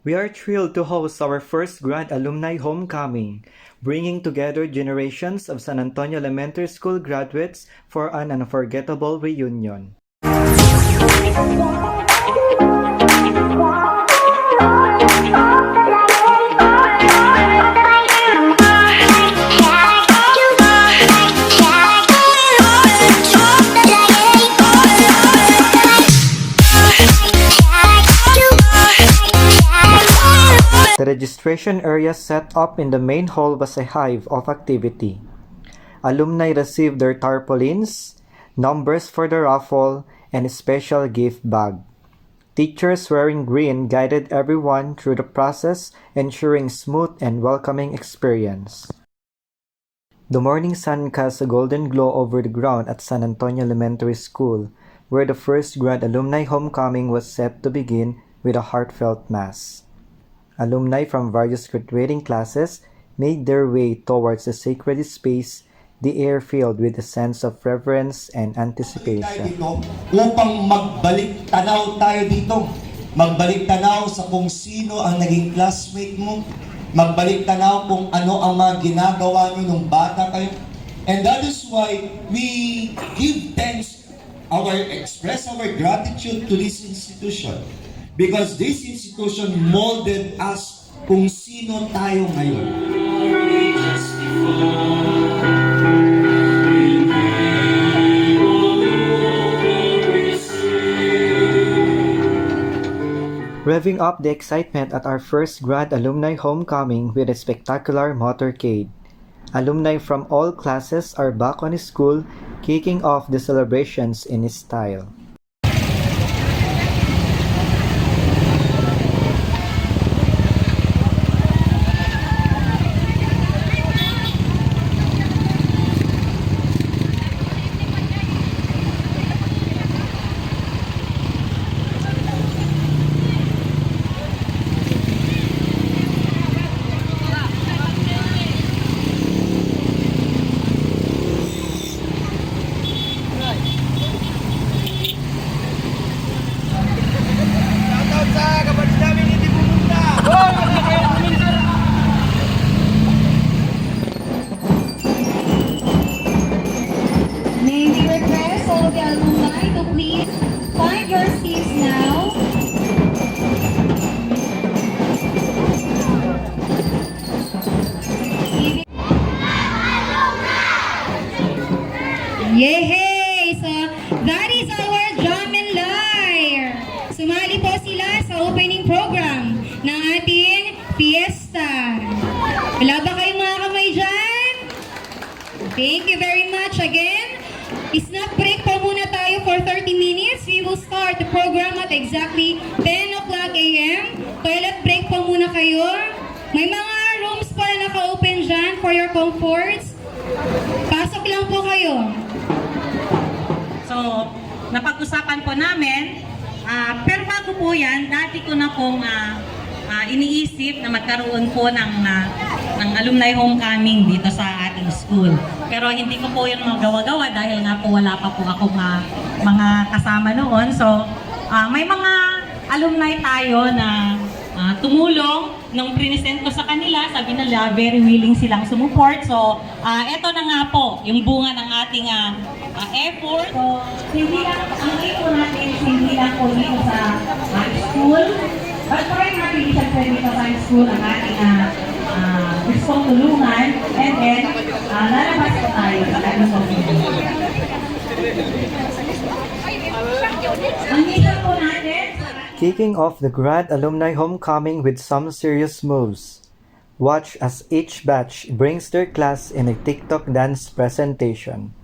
We are thrilled to host our first Grand Alumni Homecoming, bringing together generations of San Antonio Elementary School graduates for an unforgettable reunion. The registration area set up in the main hall was a hive of activity. Alumni received their tarpaulins, numbers for the raffle, and a special gift bag. Teachers wearing green guided everyone through the process, ensuring smooth and welcoming experience. The morning sun cast a golden glow over the ground at San Antonio Elementary School, where the first Grand Alumni Homecoming was set to begin with a heartfelt mass. Alumni from various graduating classes made their way towards the sacred space, the air filled with a sense of reverence and anticipation. Upang magbalik tanaw tayo dito. Magbalik tanaw sa kung sino ang naging classmate mo. Magbalik tanaw kung ano ang mga ginagawa nyo nung bata kayo. And that is why we give thanks, express our gratitude to this institution. Because this institution molded us kung sino tayo ngayon. Revving up the excitement at our first Grand Alumni Homecoming with a spectacular motorcade. Alumni from all classes are back on school, kicking off the celebrations in style. Yehey! So, that is our drum and lyre. Sumali po sila sa opening program ng ating fiesta. Wala ba kayong mga kamay dyan? Thank you very much again. Snack break po muna tayo for 30 minutes. We will start the program at exactly 10 o'clock a.m. Toilet break po muna kayo. May mga rooms pa na naka-open dyan for your comforts. Pasok lang po kayo. So, napag-usapan po namin, pero bago po yan, dati ko na pong iniisip na magkaroon po ng alumni homecoming dito sa ating school. Pero hindi ko po yun magawa-gawa dahil nga po wala pa po akong mga kasama noon. So, may mga alumni tayo na tumulong nung prinisent ko sa kanila, sabi nila very willing silang sumuport. So, eto na nga po, yung bunga ng ating effort. So, hindi lang, ang aim po natin, hindi lang po dito sa school, but try natin isang dito sa school ang ating gustong tulungan, and then, lalabas po tayo sa ating ang mission po natin, Kicking off the Grand Alumni Homecoming with some serious moves. Watch as each batch brings their class in a TikTok dance presentation.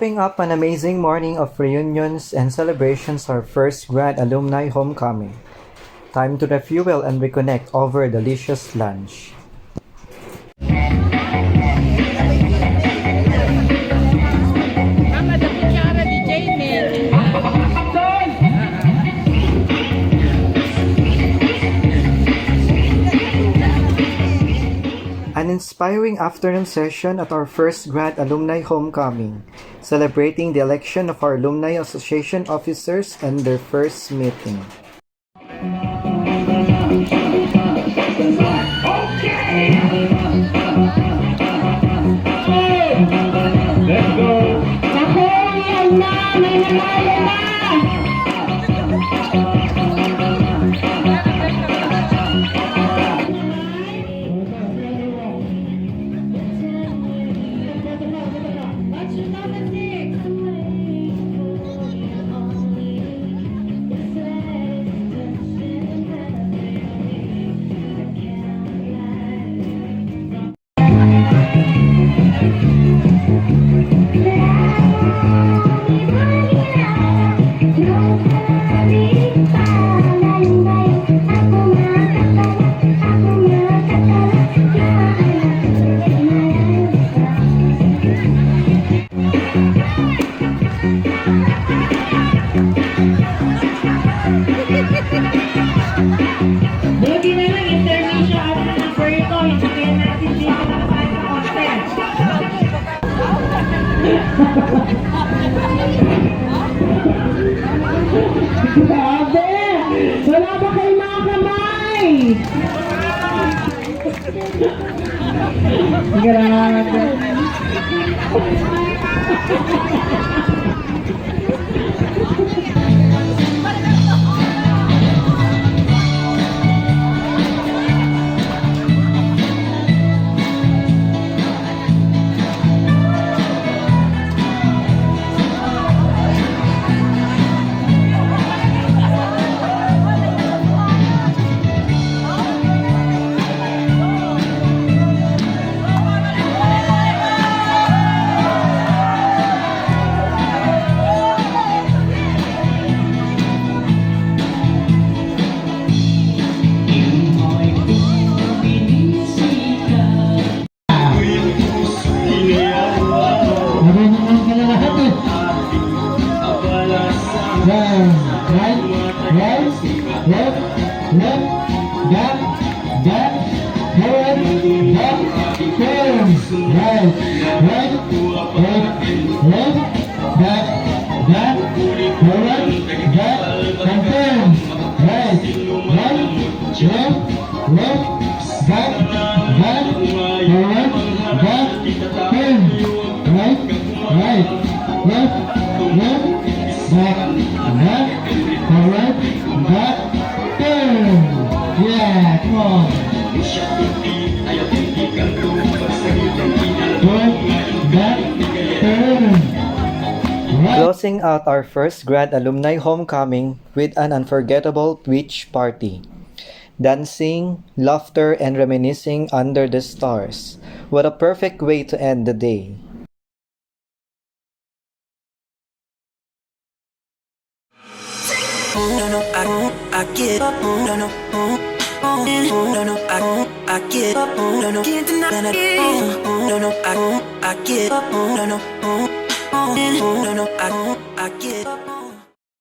Wrapping up an amazing morning of reunions and celebrations, our first grad alumni homecoming. Time to refuel and reconnect over a delicious lunch. Mama, the kutsara di Jamie. An inspiring afternoon session at our first grad alumni homecoming, celebrating the election of our Alumni Association officers and their first meeting. Let's go! Buti na lang, intermission out na ng Puerto. Hindi kaya natin dito nakasali sa contest. Grabe! Wala ba kayong mga kamay? Grabe! Closing out our first grad alumni homecoming with an unforgettable beach party. Dancing, laughter, and reminiscing under the stars. What a perfect way to end the day. No, no, I get up. No, no, no, no, I get up. No, no, can't deny it. No, no, I get up. No, no, no, I get up.